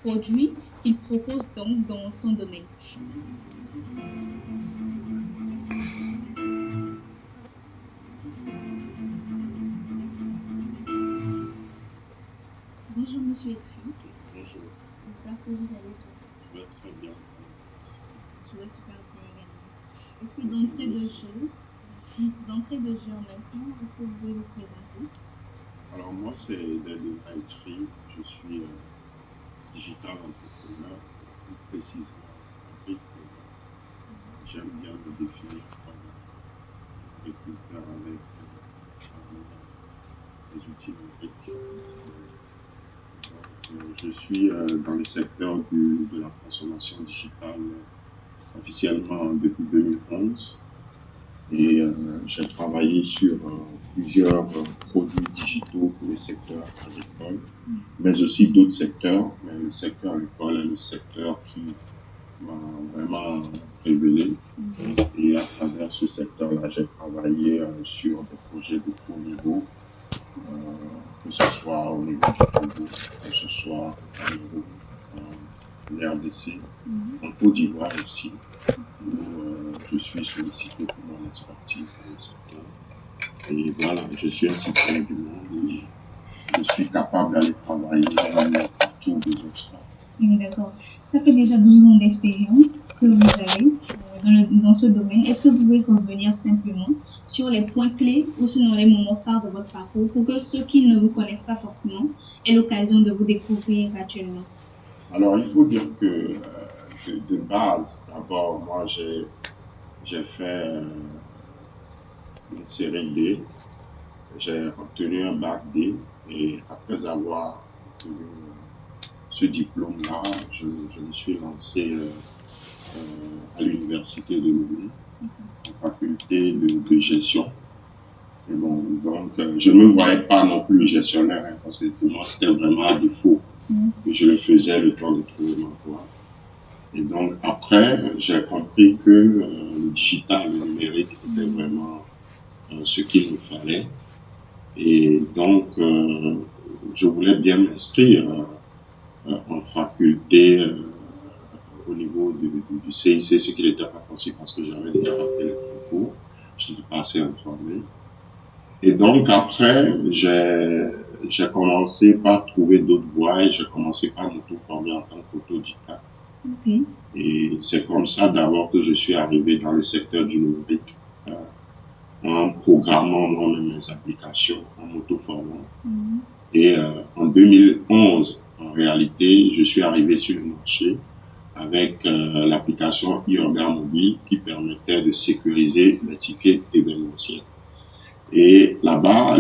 produits qu'il propose donc dans son domaine. Bonjour Monsieur Etri. Bonjour. J'espère que vous allez bien. Je vais très bien. Je vais super bien également. Est-ce que d'entrée de jeu en même temps, est-ce que vous pouvez vous présenter? Alors moi, c'est David Etri. Je suis digital entrepreneur, plus précisément entrepreneur. J'aime bien me définir comme agriculteur avec des outils numériques. Je suis dans le secteur de la transformation digitale officiellement depuis 2011 et j'ai travaillé sur plusieurs produits digitaux pour le secteur agricole, mais aussi d'autres secteurs. Mais le secteur agricole est le secteur qui m'a vraiment révélé. Et à travers ce secteur-là, j'ai travaillé sur des projets de haut niveau, que ce soit au niveau du Togo, que ce soit au Cameroun, en RDC, en Côte d'Ivoire aussi, où je suis sollicité pour mon expertise dans le secteur. Et voilà, je suis un citoyen du monde et je suis capable d'aller travailler partout où besoin soit. D'accord. Ça fait déjà 12 ans d'expérience que vous avez dans ce domaine. Est-ce que vous pouvez revenir simplement sur les points clés ou sinon les moments phares de votre parcours pour que ceux qui ne vous connaissent pas forcément aient l'occasion de vous découvrir actuellement? Alors, il faut dire que de base, d'abord, moi, j'ai fait une série D. J'ai obtenu un bac D et après avoir obtenu ce diplôme-là, je me suis lancé à l'université de Lomé, en faculté de gestion. Et bon, donc, je ne me voyais pas non plus gestionnaire, hein, parce que pour moi, c'était vraiment un défaut. Et je le faisais le temps de trouver ma voie. Et donc, après, j'ai compris que le digital, le numérique était vraiment ce qu'il me fallait. Et donc, je voulais bien m'inscrire en faculté au niveau du CIC, ce qui n'était pas possible parce que j'avais déjà raté le concours. Je n'étais pas assez informé. Et donc, après, j'ai commencé par trouver d'autres voies et j'ai commencé par m'auto-former en tant qu'autodidacte. Okay. Et c'est comme ça d'abord que je suis arrivé dans le secteur du numérique, en programmant moi-même mes applications, en m'auto-formant. Et en 2011, en réalité, je suis arrivé sur le marché avec l'application e-Order Mobile qui permettait de sécuriser les tickets événementiels. Et là-bas,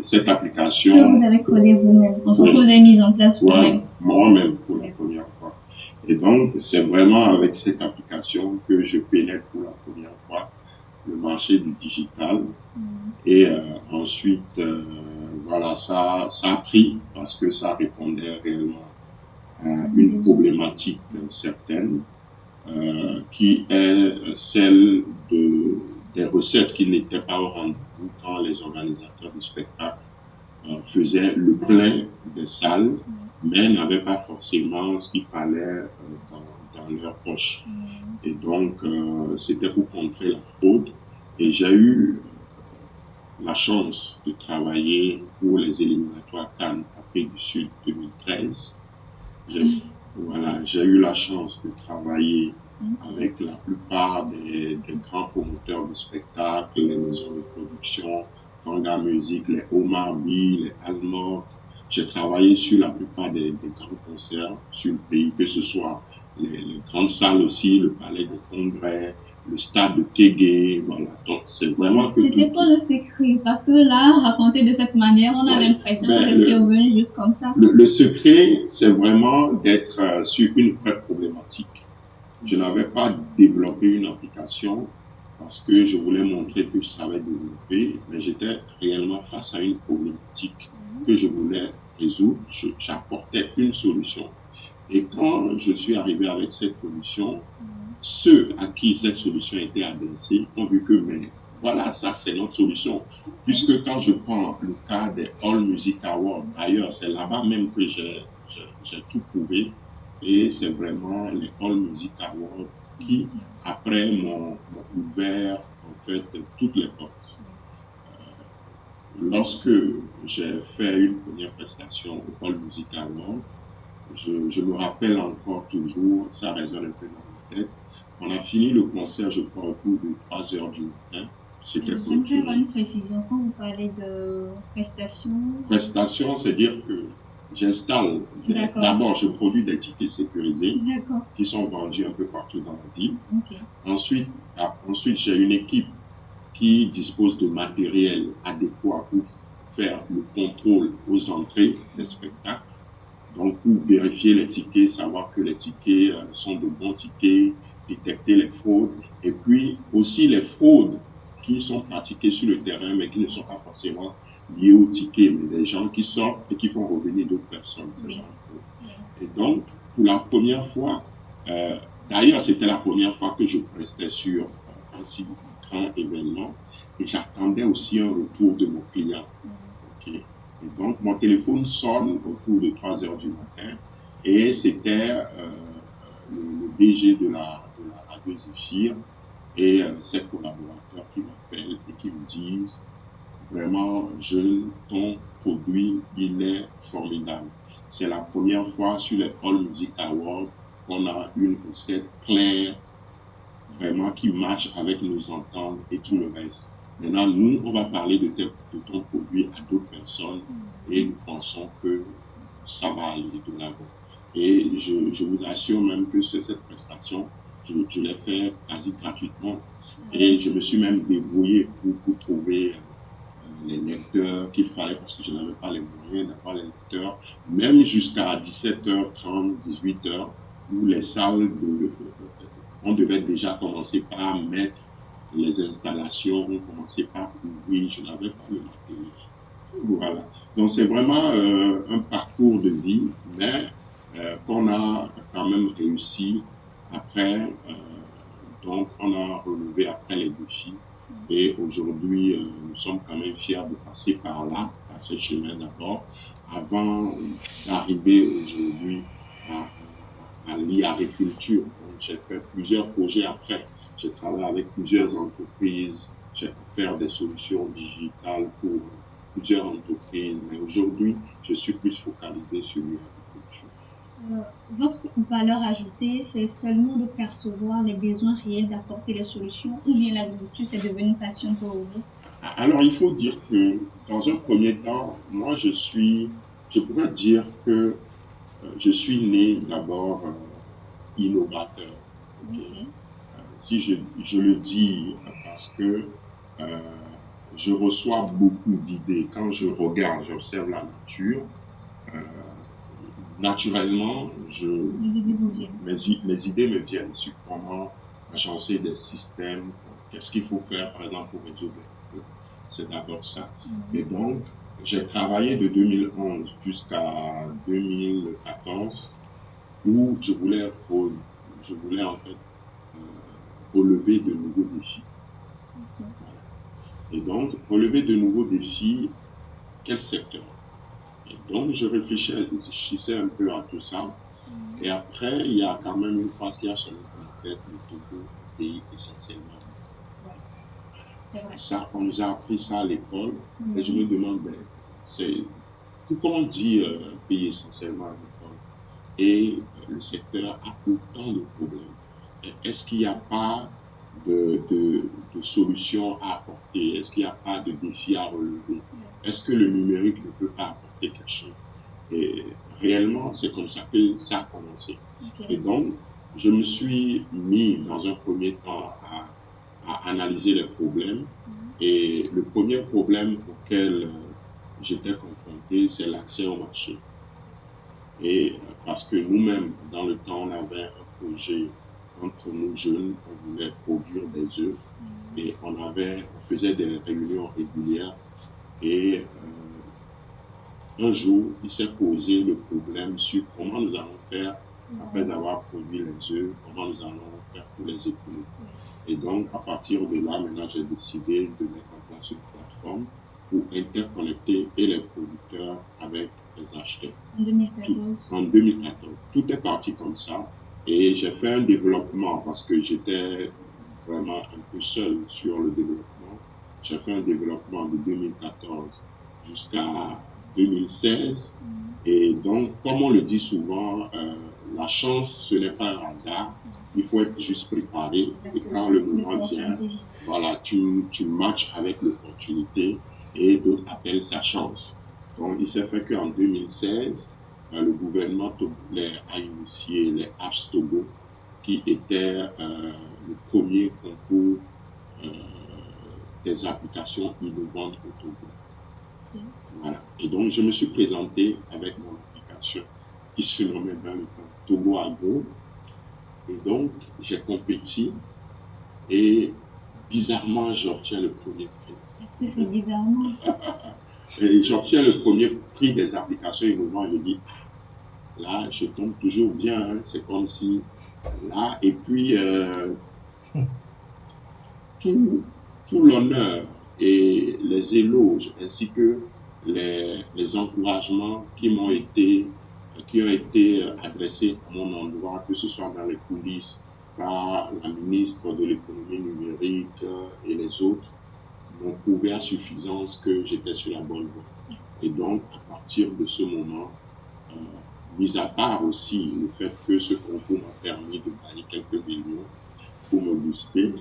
cette application... Que vous avez codé vous-même, enfin, que vous avez mise en place vous-même. Moi-même pour la première fois. Et donc, c'est vraiment avec cette application que je pénètre pour la première fois le marché du digital. Et ensuite, voilà, ça a pris parce que ça répondait réellement à une problématique certaine qui est celle des recettes qui n'étaient pas au rendez-vous quand les organisateurs du spectacle faisaient le plein des salles, mais n'avaient pas forcément ce qu'il fallait dans leur poche. Et donc, c'était pour contrer la fraude. Et j'ai eu la chance de travailler pour les éliminatoires CAN Afrique du Sud 2013. J'ai eu la chance de travailler avec la plupart des grands promoteurs de spectacles, les maisons de production, Fanga Music, les Omar B, les Almor. J'ai travaillé sur la plupart des grands concerts sur le pays, que ce soit les grandes salles aussi, le palais des congrès, le stade de Tégué, voilà. Donc, c'est vraiment que c'était quoi le secret? Parce que là, raconté de cette manière, on a l'impression que c'est survenu juste comme ça. Le secret, c'est vraiment d'être sur une vraie problématique. Je n'avais pas développé une application parce que je voulais montrer que je savais développer, mais j'étais réellement face à une problématique que je voulais résoudre. J'apportais une solution. Et quand je suis arrivé avec cette solution, ceux à qui cette solution était adressée ont vu que, mais voilà, ça c'est notre solution. Puisque quand je prends le cas des All Music Awards, d'ailleurs, c'est là-bas même que j'ai tout prouvé. et c'est vraiment les All Music Awards qui, après, m'ont ouvert en fait toutes les portes. Lorsque j'ai fait une première prestation au All Music Awards, je me rappelle encore toujours, ça résonne un peu dans ma tête. On a fini le concert, je crois, autour de 3 heures du matin. C'était J'aimerais avoir une précision quand vous parlez de prestations. Prestation, c'est dire que j'installe, d'abord je produis des tickets sécurisés qui sont vendus un peu partout dans la ville. Ensuite j'ai une équipe qui dispose de matériel adéquat pour faire le contrôle aux entrées des spectacles. Donc, pour vérifier les tickets, savoir que les tickets sont de bons tickets, détecter les fraudes, et puis aussi les fraudes qui sont pratiquées sur le terrain, mais qui ne sont pas forcément liées aux tickets, mais des gens qui sortent et qui font revenir d'autres personnes. Et donc, pour la première fois, d'ailleurs, c'était la première fois que je prestais sur un si grand événement, et j'attendais aussi un retour de mon client. Okay. Et donc, mon téléphone sonne autour de 3 heures du matin et c'était le DG de la radio Zéphyr et ses collaborateurs qui m'appellent et qui me disent vraiment, ton produit, il est formidable. C'est la première fois sur les All Music Awards qu'on a une recette claire, vraiment qui matche avec nos ententes et tout le reste. Maintenant, nous, on va parler de ton produit à d'autres personnes et nous pensons que ça va aller de l'avant. Et je vous assure même que cette prestation, je l'ai fait quasi gratuitement et je me suis même débrouillé pour trouver les lecteurs qu'il fallait parce que je n'avais pas les moyens d'avoir les lecteurs, même jusqu'à 17h30, 18h, où les salles on devait déjà commencer par mettre les installations, on commençait par ouvrir, je n'avais pas le matériel. Voilà. Donc c'est vraiment un parcours de vie, mais qu'on a quand même réussi après. Donc on a relevé après les défis. Et aujourd'hui, nous sommes quand même fiers de passer par là, par ce chemin d'abord, avant d'arriver aujourd'hui à l'agriculture. J'ai fait plusieurs projets après. J'ai travaillé avec plusieurs entreprises. J'ai fait des solutions digitales pour plusieurs entreprises. Mais aujourd'hui, je suis plus focalisé sur l'agriculture. Votre valeur ajoutée, c'est seulement de percevoir les besoins réels, d'apporter les solutions, ou bien l'agriculture, c'est devenu une passion pour vous? Alors, il faut dire que, dans un premier temps, moi, je pourrais dire que je suis né d'abord innovateur. Si je le dis parce que je reçois beaucoup d'idées. Quand je regarde, j'observe la nature, naturellement, mes idées me viennent sur comment agencer des systèmes, qu'est-ce qu'il faut faire, par exemple, pour résoudre les problèmes. C'est d'abord ça. Et donc, j'ai travaillé de 2011 jusqu'à 2014 où je voulais en fait relever de nouveaux défis. Voilà. Et donc, relever de nouveaux défis, quel secteur? Et donc, je réfléchissais un peu à tout ça. Et après, il y a quand même une phrase qui a sonné dans ma tête, le Togo, un pays essentiellement. C'est vrai. Ça, on nous a appris ça à l'école. Et je me demande, pourquoi on dit pays essentiellement agricole et le secteur a autant de problèmes? Est-ce qu'il n'y a pas de solutions à apporter? Est-ce qu'il n'y a pas de défis à relever? Est-ce que le numérique ne peut pas apporter quelque chose? Et réellement, c'est comme ça que ça a commencé. Et donc, je me suis mis dans un premier temps à analyser les problèmes. Et le premier problème auquel j'étais confronté, c'est l'accès au marché. Et parce que nous-mêmes, dans le temps, on avait un projet entre nous jeunes, on voulait produire des œufs et on faisait des réunions régulières et un jour, il s'est posé le problème sur comment nous allons faire après avoir produit les œufs, comment nous allons faire pour les écouler. Et donc, à partir de là, maintenant, j'ai décidé de mettre en place une plateforme pour interconnecter et les producteurs avec les acheteurs. En 2014. En 2014. Tout est parti comme ça. Et j'ai fait un développement parce que j'étais vraiment un peu seul sur le développement. J'ai fait un développement de 2014 jusqu'à 2016. Et donc, comme on le dit souvent, la chance, ce n'est pas un hasard. Il faut être juste préparé. Exactement. Et quand le moment vient, voilà, tu matches avec l'opportunité et d'autres appellent sa chance. Donc, il s'est fait qu'en 2016, le gouvernement togolais a initié les Apps Togo, qui était le premier concours des applications innovantes au Togo. Voilà. Et donc, je me suis présenté avec mon application qui se nommait dans le temps Togo Agro. Et donc, j'ai compétit et bizarrement, j'obtiens le premier prix. Est-ce que c'est bizarrement? Et j'obtiens le premier prix des applications innovantes. Je dis, là, je tombe toujours bien. Hein. C'est comme si, là, et puis, tout l'honneur et les éloges ainsi que les encouragements qui ont été adressés à mon endroit, que ce soit dans les coulisses par la ministre de l'économie numérique et les autres, m'ont prouvé à suffisance que j'étais sur la bonne voie. Et donc, à partir de ce moment, mis à part aussi le fait que ce concours m'a permis de gagner quelques millions, pour me booster.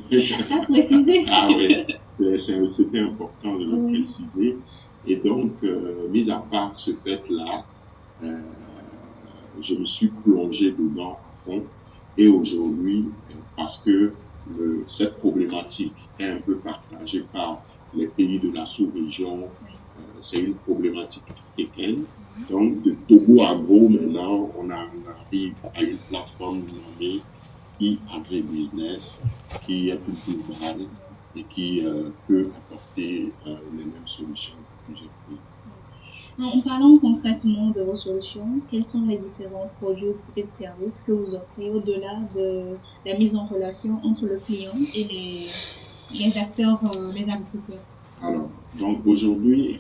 À préciser. Ah oui, c'était important de le préciser. Et donc, mis à part ce fait-là, je me suis plongé dedans à fond. Et aujourd'hui, parce que cette problématique est un peu partagée par les pays de la sous-région, c'est une problématique africaine. Donc, de Togo Agro, maintenant, on arrive à une plateforme nommée e-agribusiness qui est plus globale et qui peut apporter les mêmes solutions que j'ai prises. En parlant concrètement de vos solutions, quels sont les différents produits ou peut-être services que vous offrez au-delà de la mise en relation entre le client et les acteurs, les agriculteurs? Alors, donc aujourd'hui,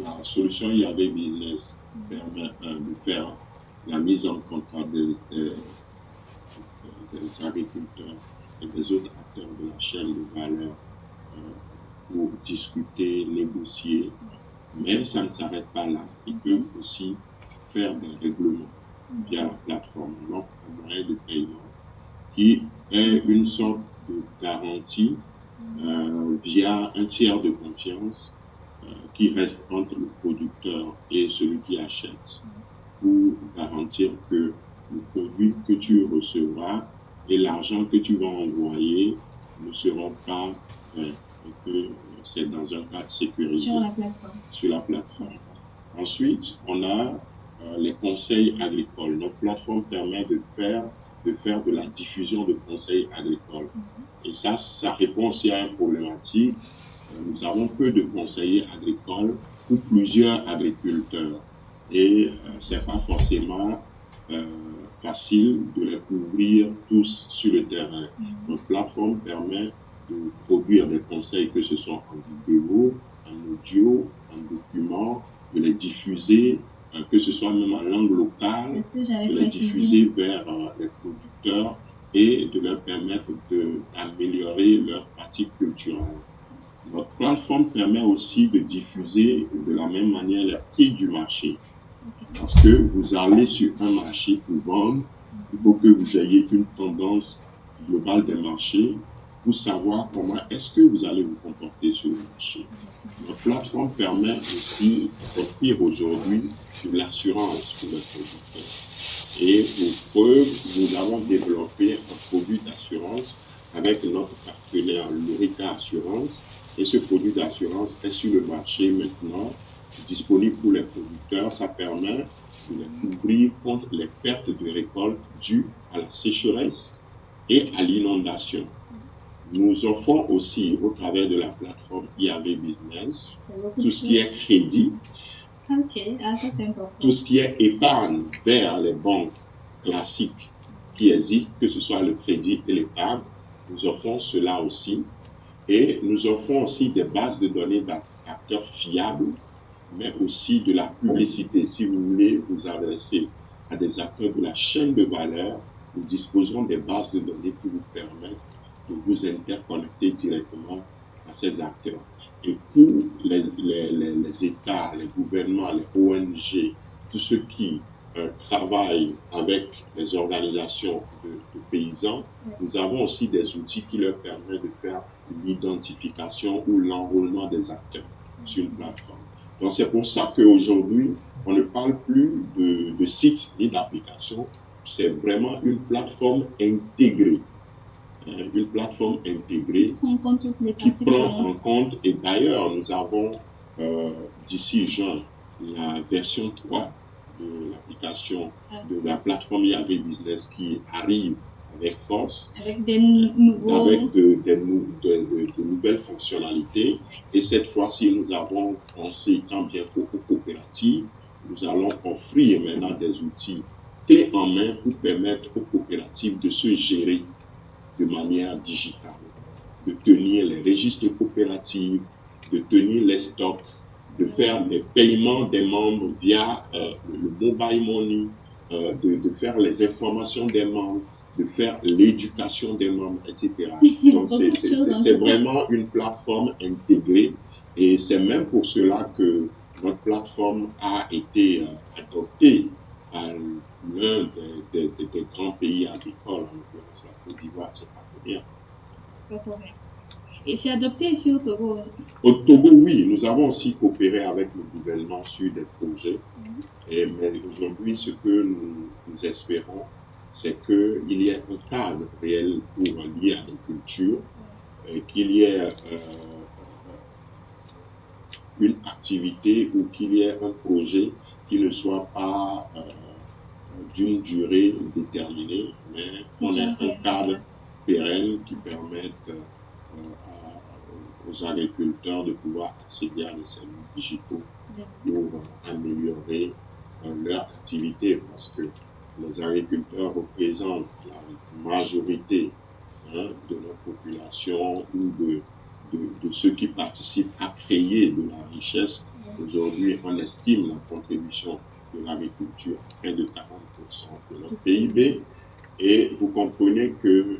la solution IAB Business permet de faire la mise en contrat des agriculteurs et des autres acteurs de la chaîne de valeur pour discuter, négocier. Mais ça ne s'arrête pas là. Ils peuvent aussi faire des règlements via la plateforme. On offre un moyen de paiement qui est une sorte de garantie via un tiers de confiance qui reste entre le producteur et celui qui achète pour garantir que le produit que tu recevras et l'argent que tu vas envoyer ne seront pas et que c'est dans un cadre sécurisé sur la plateforme. Ensuite, on a les conseils agricoles. Notre plateforme permet de faire de la diffusion de conseils agricoles. Et ça répond aussi à une problématique. Nous avons peu de conseillers agricoles pour plusieurs agriculteurs. Et c'est pas forcément facile de les couvrir tous sur le terrain. Notre plateforme permet de produire des conseils, que ce soit en vidéo, en audio, en document, de les diffuser, que ce soit même en langue locale, de les diffuser vers les producteurs et de leur permettre d'améliorer leur pratique culturelle. Notre plateforme permet aussi de diffuser de la même manière les prix du marché. Parce que vous allez sur un marché pour vendre, il faut que vous ayez une tendance globale des marchés pour savoir comment est-ce que vous allez vous comporter sur le marché. Notre plateforme permet aussi d'offrir aujourd'hui de l'assurance pour les producteurs. Et pour preuve, nous avons développé un produit d'assurance avec notre partenaire Lorica Assurance. Et ce produit d'assurance est sur le marché maintenant, disponible pour les producteurs. Ça permet de les couvrir contre les pertes de récolte dues à la sécheresse et à l'inondation. Nous offrons aussi, au travers de la plateforme IAB Business, tout ce qui est crédit, ça c'est important. tout ce qui est épargne vers les banques classiques qui existent, que ce soit le crédit et l'épargne. Nous offrons cela aussi. Et nous offrons aussi des bases de données d'acteurs fiables mais aussi de la publicité. Si vous voulez vous adresser à des acteurs de la chaîne de valeur, nous disposons des bases de données qui vous permettent de vous interconnecter directement à ces acteurs. Et pour les États, les gouvernements, les ONG, tous ceux qui travaillent avec les organisations de paysans, nous avons aussi des outils qui leur permettent de faire l'identification ou l'enrôlement des acteurs sur une plateforme. Donc c'est pour ça qu'aujourd'hui, on ne parle plus de site ni d'application, c'est vraiment une plateforme intégrée. Une plateforme intégrée qui prend en compte, et d'ailleurs nous avons d'ici juin la version 3 de l'application de la plateforme IAV Business qui arrive avec force, avec des de nouvelles fonctionnalités. Et cette fois-ci, nous avons pensé tant bien qu'aux coopératives, nous allons offrir maintenant des outils clés en main pour permettre aux coopératives de se gérer de manière digitale, de tenir les registres coopératifs, de tenir les stocks, de faire les paiements des membres via le mobile money, de faire les informations des membres, de faire l'éducation des membres, etc. Donc c'est vraiment une plateforme intégrée et c'est même pour cela que notre plateforme a été adoptée par l'un des grands pays agricoles, en l'occurrence la Côte d'Ivoire, c'est pas pour rien. C'est pas pour rien. Et c'est adopté ici au Togo? Au Togo, oui, nous avons aussi coopéré avec le gouvernement sur des projets. Mais aujourd'hui, ce que nous espérons, c'est qu'il y ait un cadre réel pour lier à l'agriculture, qu'il y ait une activité ou qu'il y ait un projet qui ne soit pas d'une durée déterminée, mais qu'on ait un cadre pérenne qui permette aux agriculteurs de pouvoir accéder à des services digitaux pour améliorer leur activité, parce que les agriculteurs représentent la majorité de notre population ou de ceux qui participent à créer de la richesse. Aujourd'hui, on estime la contribution de l'agriculture à près de 40% de notre PIB. Et vous comprenez que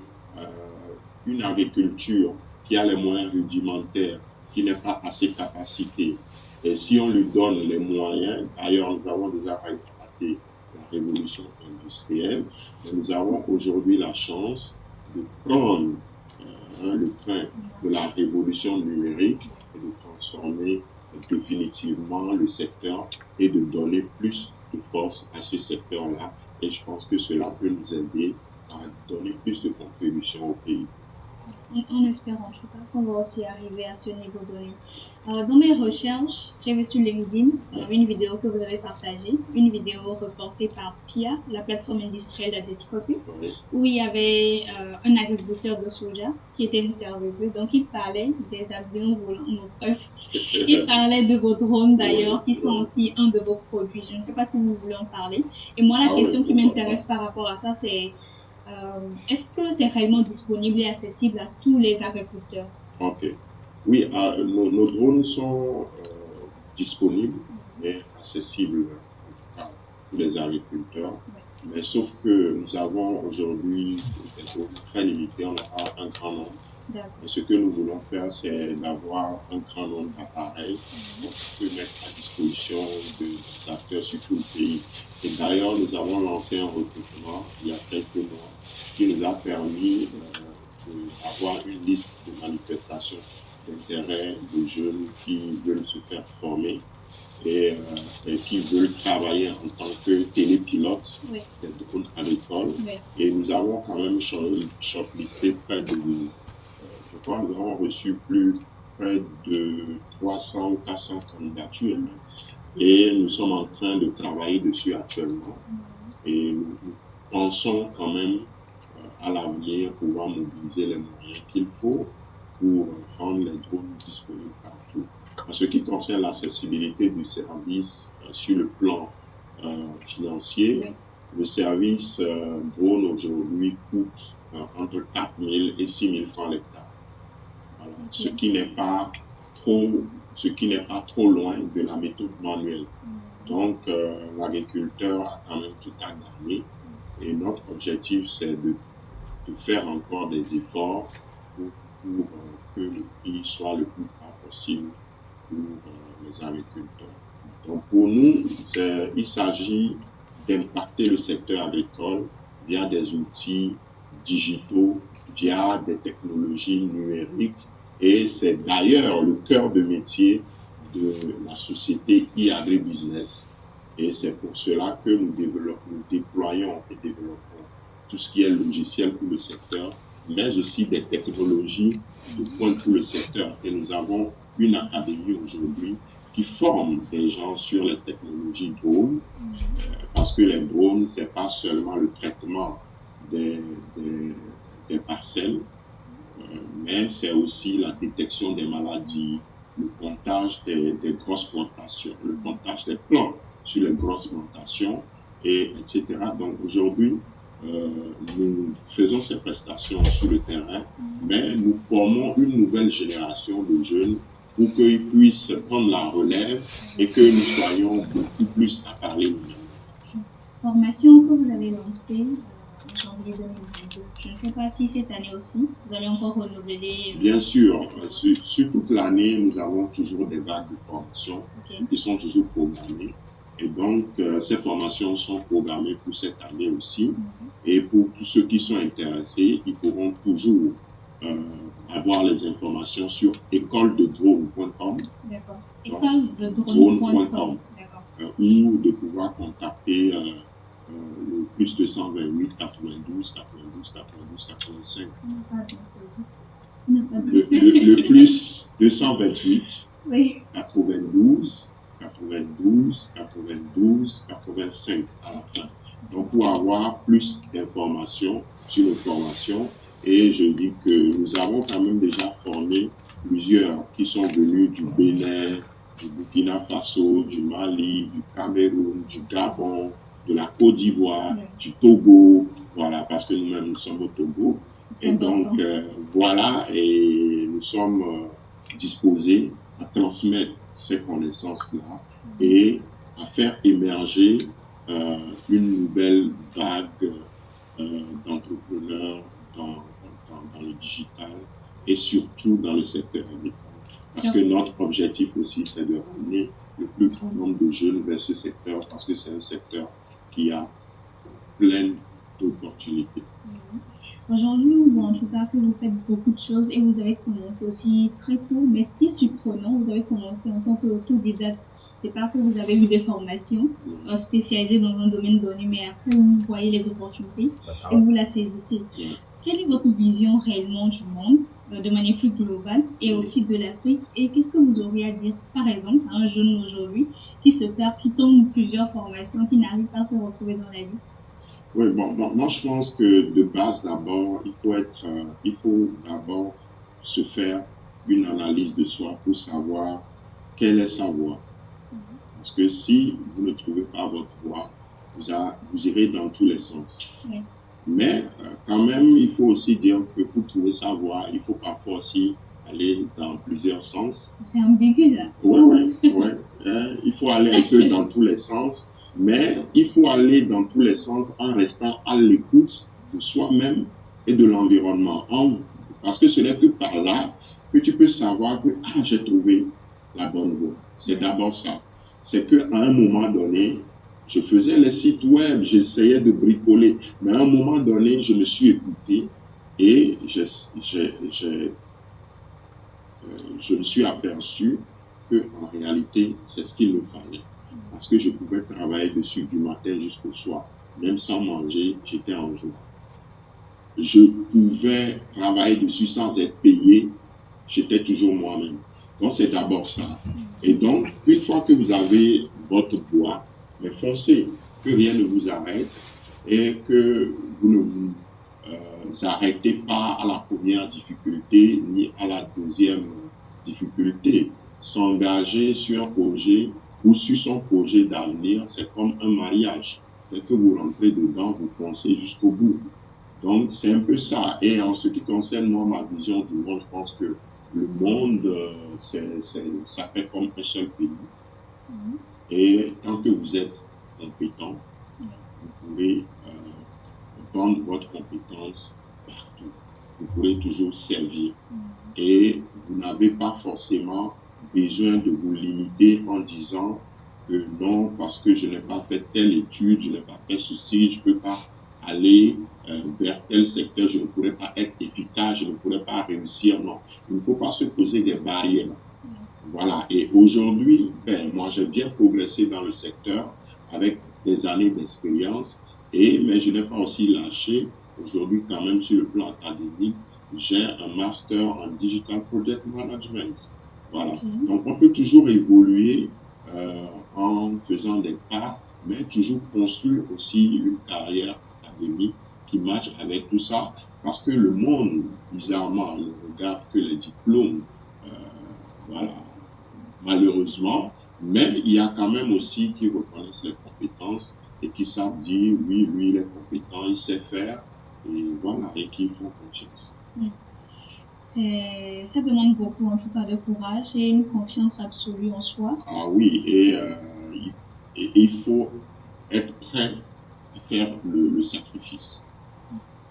une agriculture qui a les moyens rudimentaires, qui n'est pas assez capacité, et si on lui donne les moyens, d'ailleurs nous avons déjà raté la révolution industrielle, mais nous avons aujourd'hui la chance de prendre le train de la révolution numérique et de transformer définitivement le secteur et de donner plus de force à ce secteur-là. Et je pense que cela peut nous aider à donner plus de contributions au pays. En espérant, je crois qu'on va aussi arriver à ce niveau donné. Dans mes recherches, j'ai vu sur LinkedIn une vidéo que vous avez partagée, une vidéo reportée par PIA, la plateforme industrielle d'Adéticopie, où il y avait un agriculteur de soja qui était interviewé. Donc, il parlait des avions volants. Bref, il parlait de vos drones d'ailleurs, qui sont aussi un de vos produits. Je ne sais pas si vous voulez en parler. Et moi, la question qui m'intéresse par rapport à ça, c'est est-ce que c'est réellement disponible et accessible à tous les agriculteurs? Ok. Oui, nos drones sont disponibles et accessibles à tous les agriculteurs. Mais sauf que nous avons aujourd'hui des drones très limités, on a un grand nombre. Et ce que nous voulons faire, c'est d'avoir un grand nombre d'appareils qu'on peut mettre à disposition des acteurs sur tout le pays. Et d'ailleurs, nous avons lancé un recrutement il y a quelques mois qui nous a permis d'avoir une liste de manifestations d'intérêt de jeunes qui veulent se faire former et qui veulent travailler en tant que télépilote des drones agricoles. Et nous avons quand même shortlisté près de, je crois, nous avons reçu près de 300 ou 400 candidatures. Et nous sommes en train de travailler dessus actuellement. Et nous pensons quand même à l'avenir pouvoir mobiliser les moyens qu'il faut pour rendre les drones disponibles partout. En ce qui concerne l'accessibilité du service sur le plan financier, le service drone aujourd'hui coûte entre 4 000 et 6 000 francs l'hectare. Voilà. Ce qui n'est pas trop ce qui n'est pas trop loin de la méthode manuelle. Donc, l'agriculteur a quand même tout à gagner. Et notre objectif, c'est de faire encore des efforts pour que le prix soit le plus bas possible pour les agriculteurs. Donc, pour nous, il s'agit d'impacter le secteur agricole via des outils digitaux, via des technologies numériques. Et c'est d'ailleurs le cœur de métier de la société e-agribusiness. Et c'est pour cela que nous déployons et développons tout ce qui est logiciel pour le secteur, mais aussi des technologies de pointe pour le secteur. Et nous avons une académie aujourd'hui qui forme des gens sur les technologies drones, parce que les drones, c'est pas seulement le traitement des parcelles, mais c'est aussi la détection des maladies, le comptage des grosses plantations, le comptage des plants sur les grosses plantations, etc. Donc aujourd'hui, nous faisons ces prestations sur le terrain, mais nous formons une nouvelle génération de jeunes pour qu'ils puissent prendre la relève et que nous soyons beaucoup plus à parler nous-mêmes. Formation que vous avez lancée en janvier 2022. Je ne sais pas si cette année aussi, vous allez encore renouveler. Bien sûr, sur toute l'année, nous avons toujours des vagues de formation qui sont toujours programmées. Et donc, ces formations sont programmées pour cette année aussi. Et pour tous ceux qui sont intéressés, ils pourront toujours avoir les informations sur écolededrone.com. D'accord. Écolededrone.com. Ou de pouvoir contacter le plus 228 92 92 92 85. Le plus 228 92 92 92 85 à la fin. Donc pour avoir plus d'informations sur nos formations, et je dis que nous avons quand même déjà formé plusieurs qui sont venus du Bénin, du Burkina Faso, du Mali, du Cameroun, du Gabon, de la Côte d'Ivoire, du Togo, voilà, parce que nous-mêmes nous sommes au Togo. Et donc, voilà, et nous sommes disposés à transmettre ces connaissances-là et à faire émerger une nouvelle vague d'entrepreneurs dans le digital et surtout dans le secteur agricole. Parce que notre objectif aussi, c'est de ramener le plus grand nombre de jeunes vers ce secteur, parce que c'est un secteur qui a plein d'opportunités. Aujourd'hui, on voit en tout cas que vous faites beaucoup de choses et vous avez commencé aussi très tôt. Mais ce qui est surprenant, vous avez commencé en tant qu'autodidacte. C'est pas que vous avez eu des formations spécialisées dans un domaine donné, mais après vous voyez les opportunités et vous la saisissez. Quelle est votre vision réellement du monde, de manière plus globale, et aussi de l'Afrique? Et qu'est-ce que vous auriez à dire, par exemple, à un jeune aujourd'hui qui se perd, qui tombe plusieurs formations, qui n'arrive pas à se retrouver dans la vie? Oui, bon, moi je pense que de base d'abord, il faut d'abord se faire une analyse de soi pour savoir quelle est sa voie. Parce que si vous ne trouvez pas votre voie, vous irez dans tous les sens. Oui. Mais quand même, il faut aussi dire que pour trouver sa voie, il faut parfois aussi aller dans plusieurs sens. C'est ambigu, ça. Oui. Il faut aller un peu dans tous les sens. Mais il faut aller dans tous les sens en restant à l'écoute de soi-même et de l'environnement. Parce que ce n'est que par là que tu peux savoir que j'ai trouvé la bonne voie. C'est d'abord ça. C'est qu'à un moment donné, je faisais les sites web, j'essayais de bricoler. Mais à un moment donné, je me suis écouté et je me suis aperçu qu'en réalité, c'est ce qu'il me fallait. Parce que je pouvais travailler dessus du matin jusqu'au soir. Même sans manger, j'étais en joie. Je pouvais travailler dessus sans être payé, j'étais toujours moi-même. Donc c'est d'abord ça. Et donc, une fois que vous avez votre voie, mais foncez, que rien ne vous arrête et que vous ne vous arrêtez pas à la première difficulté ni à la deuxième difficulté. S'engager sur un projet ou sur son projet d'avenir, c'est comme un mariage. Dès que vous rentrez dedans, vous foncez jusqu'au bout. Donc, c'est un peu ça. Et en ce qui concerne moi, ma vision du monde, je pense que le monde, ça fait comme un seul pays. Et tant que vous êtes compétent, vous pouvez vendre votre compétence partout. Vous pourrez toujours servir. Et vous n'avez pas forcément besoin de vous limiter en disant que non, parce que je n'ai pas fait telle étude, je n'ai pas fait ceci, je ne peux pas aller vers tel secteur, je ne pourrais pas être efficace, je ne pourrais pas réussir. Non, il ne faut pas se poser des barrières. Voilà. Et aujourd'hui, moi, j'ai bien progressé dans le secteur avec des années d'expérience, mais je n'ai pas aussi lâché. Aujourd'hui, quand même, sur le plan académique, j'ai un master en Digital Project Management. Voilà. Donc, on peut toujours évoluer en faisant des pas, mais toujours construire aussi une carrière académique qui matche avec tout ça, parce que le monde, bizarrement, ne regarde que les diplômes. Voilà, malheureusement, mais il y a quand même aussi qui reconnaissent les compétences et qui savent dire oui, lui, il est compétent, il sait faire, et voilà, et qui font confiance. Ça demande beaucoup, en tout cas, de courage et une confiance absolue en soi. Ah oui, et il faut être prêt à faire le sacrifice.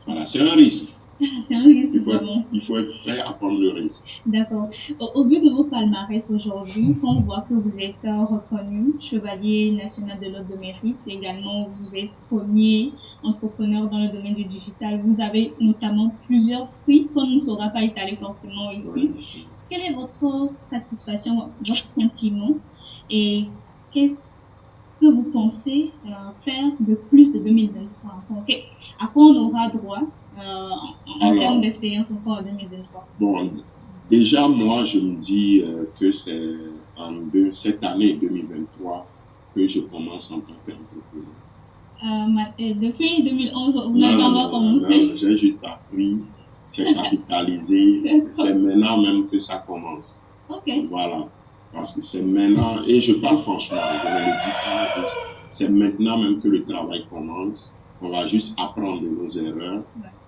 Voilà, c'est un risque. C'est un risque, vraiment. Il faut être prêt à prendre le risque. D'accord. Au vu de vos palmarès aujourd'hui, on voit que vous êtes reconnu chevalier national de l'ordre de mérite. Également, vous êtes premier entrepreneur dans le domaine du digital. Vous avez notamment plusieurs prix qu'on ne saura pas étaler forcément ici. Oui. Quelle est votre satisfaction, votre sentiment et qu'est-ce que vous pensez faire de plus de 2023? Enfin, à quoi on aura droit en termes d'expérience encore en 2023? Bon, déjà, moi, je me dis que c'est cette année 2023 que je commence en tant qu'entrepreneur. Depuis 2011, vous n'avez pas encore commencé? Non, j'ai juste appris, j'ai capitalisé. C'est maintenant même que ça commence. Ok. Voilà. Parce que c'est maintenant, et je parle franchement, je ne le dis pas, c'est maintenant même que le travail commence. On va juste apprendre de nos erreurs,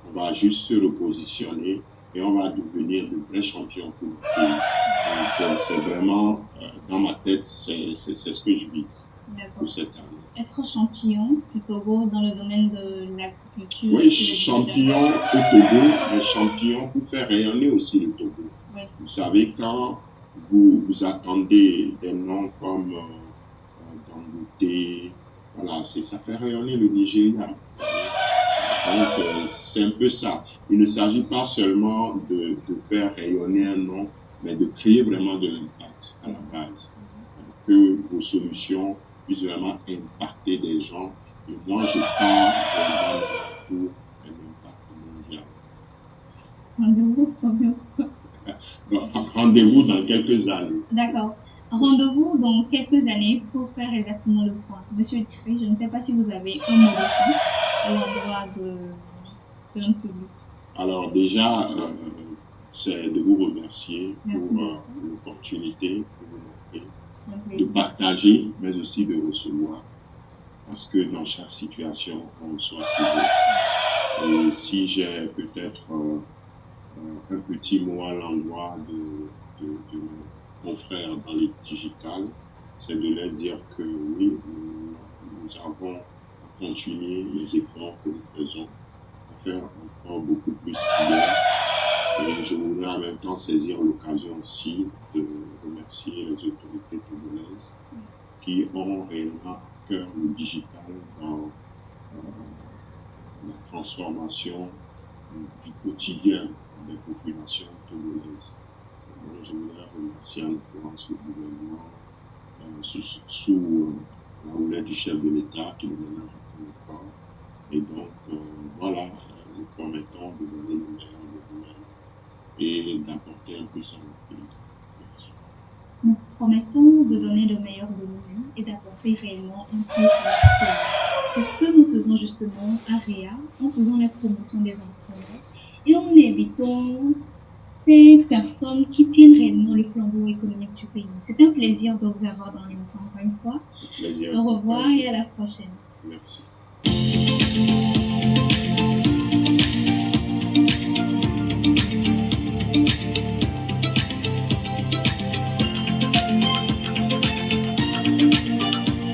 on va juste se repositionner et on va devenir de vrais champions pour le pays. C'est vraiment, dans ma tête, c'est ce que je vise pour cette année. Être champion du Togo dans le domaine de l'agriculture. Oui, champion au Togo, mais champion pour faire rayonner aussi le Togo. Oui. Vous savez, quand vous attendez des noms comme Dangote, voilà, ça fait rayonner le Nigeria. Donc, c'est un peu ça. Il ne s'agit pas seulement de faire rayonner un nom, mais de créer vraiment de l'impact à la base. Que vos solutions puissent vraiment impacter des gens. Et moi, je pars vraiment pour un impact mondial. Rendez-vous dans quelques années. D'accord. Rendez-vous dans quelques années pour faire exactement le point. Monsieur Thierry, je ne sais pas si vous avez un mot de fin à l'endroit de notre public. Alors déjà, c'est de vous remercier pour l'opportunité que vous m'offrez de partager, mais aussi de recevoir. Parce que dans chaque situation, on reçoit toujours. Et si j'ai peut-être un petit mot à l'endroit de mon frère dans le digital, c'est de leur dire que oui, nous avons continué les efforts que nous faisons à faire encore beaucoup plus qu'hier. Et je voudrais en même temps saisir l'occasion aussi de remercier les autorités togolaises qui ont réellement à cœur le digital dans la transformation du quotidien des populations togolaises. Donc, je voudrais remercier en l'occurrence le gouvernement sous la houlette du chef de l'État qui nous ménage un peu fort. Et donc, voilà, nous promettons de donner le meilleur de nous-mêmes et d'apporter un peu ça au pays. Merci. Nous promettons de donner le meilleur de nous-mêmes et d'apporter réellement un plus à notre pays. C'est ce que nous faisons justement à REA en faisant la promotion des entrepreneurs et en invitant ces personnes qui tiennent réellement le flambeau économique du pays. C'est un plaisir de vous avoir dans l'émission encore une fois. Au revoir et à la prochaine. Merci.